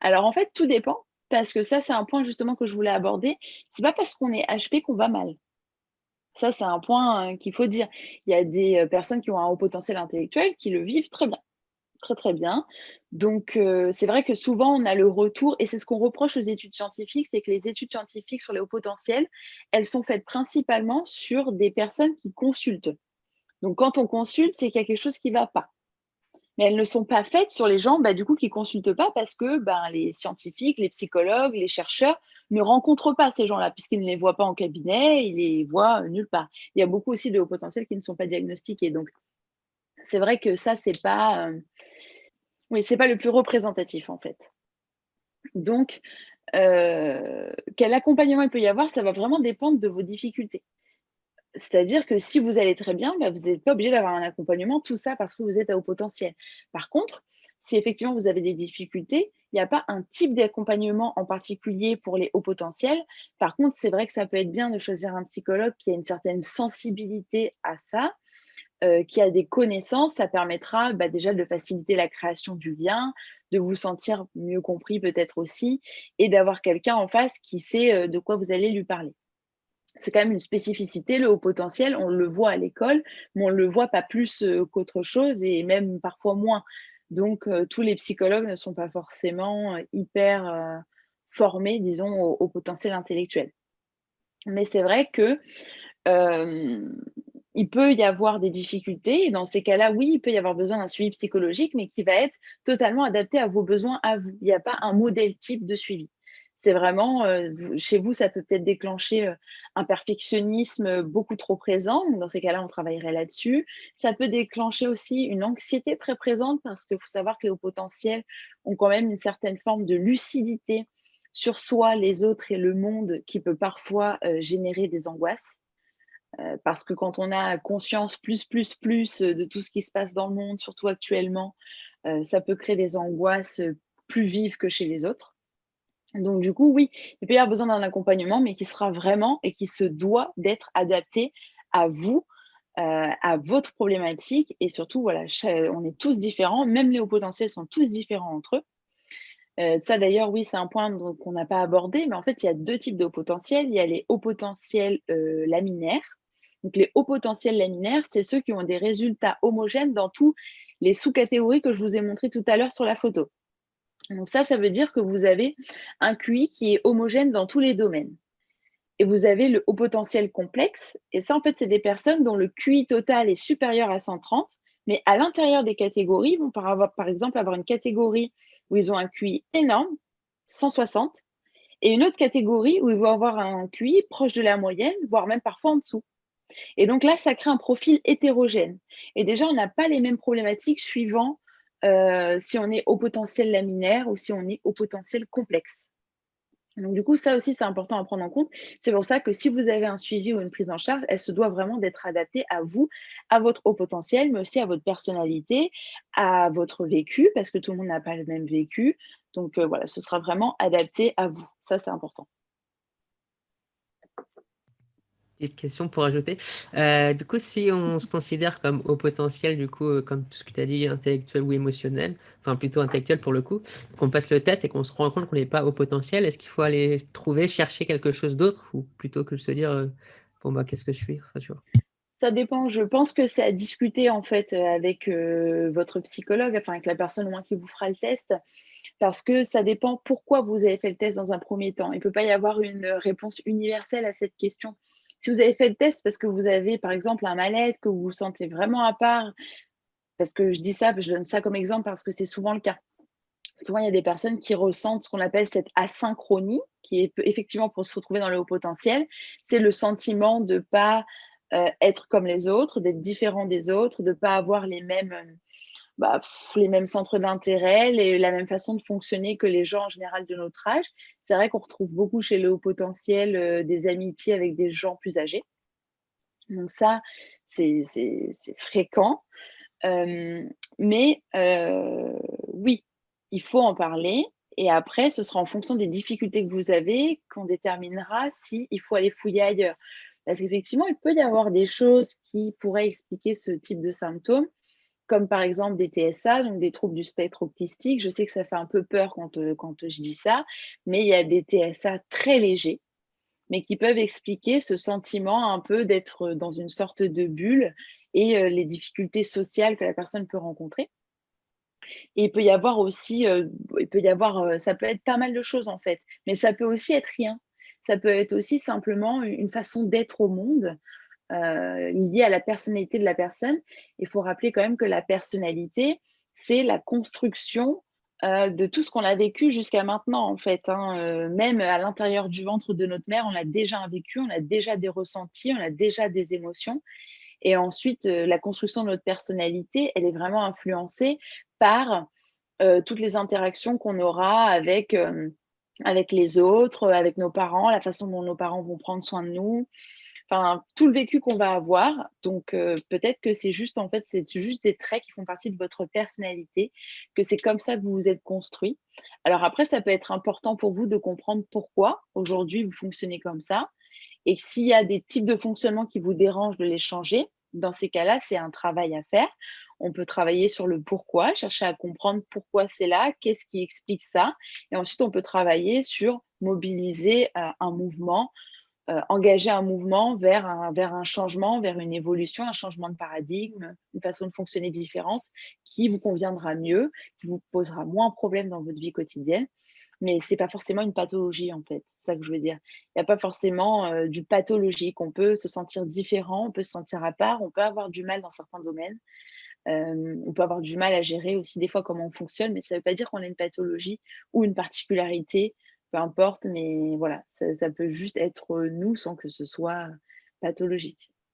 Alors en fait, tout dépend, parce que ça, c'est un point justement que je voulais aborder. C'est pas parce qu'on est HP qu'on va mal. Ça, c'est un point, qu'il faut dire. Il y a des, personnes qui ont un haut potentiel intellectuel qui le vivent très bien, très, très bien. Donc c'est vrai que souvent on a le retour et c'est ce qu'on reproche aux études scientifiques, c'est que les études scientifiques sur les hauts potentiels, elles sont faites principalement sur des personnes qui consultent. Donc quand on consulte, c'est qu'il y a quelque chose qui ne va pas. Mais elles ne sont pas faites sur les gens, du coup, qui consultent pas parce que, les scientifiques, les psychologues, les chercheurs ne rencontrent pas ces gens-là puisqu'ils ne les voient pas en cabinet, ils les voient, nulle part. Il y a beaucoup aussi de hauts potentiels qui ne sont pas diagnostiqués, donc c'est vrai que ça, c'est pas, oui, c'est pas le plus représentatif, en fait. Donc quel accompagnement il peut y avoir, ça va vraiment dépendre de vos difficultés. C'est-à-dire que si vous allez très bien, vous n'êtes pas obligé d'avoir un accompagnement, tout ça parce que vous êtes à haut potentiel. Par contre, si effectivement vous avez des difficultés, il n'y a pas un type d'accompagnement en particulier pour les hauts potentiels. Par contre, c'est vrai que ça peut être bien de choisir un psychologue qui a une certaine sensibilité à ça, qui a des connaissances. Ça permettra, déjà de faciliter la création du lien, de vous sentir mieux compris peut-être aussi et d'avoir quelqu'un en face qui sait, de quoi vous allez lui parler. C'est quand même une spécificité, le haut potentiel, on le voit à l'école, mais on le voit pas plus, qu'autre chose et même parfois moins. Donc tous les psychologues ne sont pas forcément, hyper, formés, disons, au potentiel intellectuel. Mais c'est vrai que, hem, il peut y avoir des difficultés et dans ces cas-là, oui, il peut y avoir besoin d'un suivi psychologique, mais qui va être totalement adapté à vos besoins à vous. Il n'y a pas un modèle type de suivi. C'est vraiment, vous chez vous, ça peut peut-être déclencher, un perfectionnisme, beaucoup trop présent. Donc dans ces cas-là, on travaillerait là-dessus. Ça peut déclencher aussi une anxiété très présente parce qu'il faut savoir que les hauts potentiels ont quand même une certaine forme de lucidité sur soi, les autres et le monde qui peut parfois, générer des angoisses. Parce que quand on a conscience plus, de tout ce qui se passe dans le monde, surtout actuellement, ça peut créer des angoisses, plus vives que chez les autres. Donc du coup, oui, il peut y avoir besoin d'un accompagnement, mais qui sera vraiment et qui se doit d'être adapté à vous, à votre problématique et surtout, voilà, on est tous différents, même les hauts potentiels sont tous différents entre eux. Ça d'ailleurs, oui, c'est un point qu'on n'a pas abordé, mais en fait, il y a 2 types de hauts potentiels. Il y a les hauts potentiels, laminaires. Donc les hauts potentiels laminaires, c'est ceux qui ont des résultats homogènes dans tous les sous-catégories que je vous ai montrées tout à l'heure sur la photo. Donc ça veut dire que vous avez un QI qui est homogène dans tous les domaines et vous avez le haut potentiel complexe et ça, en fait, c'est des personnes dont le QI total est supérieur à 130, mais à l'intérieur des catégories, ils vont par exemple, avoir une catégorie où ils ont un QI énorme, 160, et une autre catégorie où ils vont avoir un QI proche de la moyenne, voire même parfois en dessous. Et donc là, ça crée un profil hétérogène. Et déjà, on n'a pas les mêmes problématiques suivant si on est au potentiel laminaire ou si on est au potentiel complexe. Donc du coup, ça aussi, c'est important à prendre en compte. C'est pour ça que si vous avez un suivi ou une prise en charge, elle se doit vraiment d'être adaptée à vous, à votre haut potentiel, mais aussi à votre personnalité, à votre vécu, parce que tout le monde n'a pas le même vécu. Donc voilà, ce sera vraiment adapté à vous. Ça, c'est important. Petite question pour ajouter. Du coup, si on se considère comme au potentiel, du coup, comme tout ce que tu as dit, intellectuel ou émotionnel, enfin plutôt intellectuel pour le coup, qu'on passe le test et qu'on se rend compte qu'on n'est pas au potentiel, est-ce qu'il faut aller trouver, chercher quelque chose d'autre ou plutôt que de se dire, bon, bah, qu'est-ce que je suis? Enfin, tu vois. Ça dépend, je pense que c'est à discuter en fait, avec, votre psychologue, enfin avec la personne au moins qui vous fera le test, parce que ça dépend pourquoi vous avez fait le test dans un premier temps. Il ne peut pas y avoir une, réponse universelle à cette question. Si vous avez fait le test parce que vous avez par exemple un mal-être, que vous vous sentez vraiment à part, parce que je dis ça, je donne ça comme exemple parce que c'est souvent le cas. Souvent, il y a des personnes qui ressentent ce qu'on appelle cette asynchronie, qui est effectivement pour se retrouver dans le haut potentiel. C'est le sentiment de ne pas être comme les autres, d'être différent des autres, de ne pas avoir les mêmes, les mêmes centres d'intérêt, la même façon de fonctionner que les gens en général de notre âge. C'est vrai qu'on retrouve beaucoup chez le haut potentiel des amitiés avec des gens plus âgés. Donc ça, c'est fréquent. Mais oui, il faut en parler et après ce sera en fonction des difficultés que vous avez qu'on déterminera s'il faut aller fouiller ailleurs. Parce qu'effectivement, il peut y avoir des choses qui pourraient expliquer ce type de symptômes, comme par exemple des TSA, donc des troubles du spectre autistique. Je sais que ça fait un peu peur quand je dis ça, mais il y a des TSA très légers, mais qui peuvent expliquer ce sentiment un peu d'être dans une sorte de bulle et les difficultés sociales que la personne peut rencontrer. Et il peut y avoir aussi, ça peut être pas mal de choses en fait, mais ça peut aussi être rien. Ça peut être aussi simplement une façon d'être au monde, liée à la personnalité de la personne. Il faut rappeler quand même que la personnalité, c'est la construction, de tout ce qu'on a vécu jusqu'à maintenant en fait, hein, même à l'intérieur du ventre de notre mère, on a déjà un vécu, on a déjà des ressentis, on a déjà des émotions et ensuite, la construction de notre personnalité, elle est vraiment influencée par toutes les interactions qu'on aura avec les autres, avec nos parents, la façon dont nos parents vont prendre soin de nous, enfin, tout le vécu qu'on va avoir. Donc peut-être que c'est juste, en fait, c'est juste des traits qui font partie de votre personnalité, que c'est comme ça que vous vous êtes construit. Alors après, ça peut être important pour vous de comprendre pourquoi aujourd'hui vous fonctionnez comme ça et que s'il y a des types de fonctionnement qui vous dérangent, de les changer. Dans ces cas-là, c'est un travail à faire. On peut travailler sur le pourquoi, chercher à comprendre pourquoi c'est là, qu'est-ce qui explique ça. Et ensuite, on peut travailler sur mobiliser un mouvement, engager un mouvement vers un changement, vers une évolution, un changement de paradigme, une façon de fonctionner différente qui vous conviendra mieux, qui vous posera moins de problèmes dans votre vie quotidienne. Mais c'est pas forcément une pathologie, en fait, c'est ça que je veux dire. Il y a pas forcément, du pathologique. On peut se sentir différent, on peut se sentir à part, on peut avoir du mal dans certains domaines. On peut avoir du mal à gérer aussi des fois comment on fonctionne, mais ça veut pas dire qu'on a une pathologie ou une particularité, peu importe, mais voilà, ça peut juste être, nous sans que ce soit pathologique.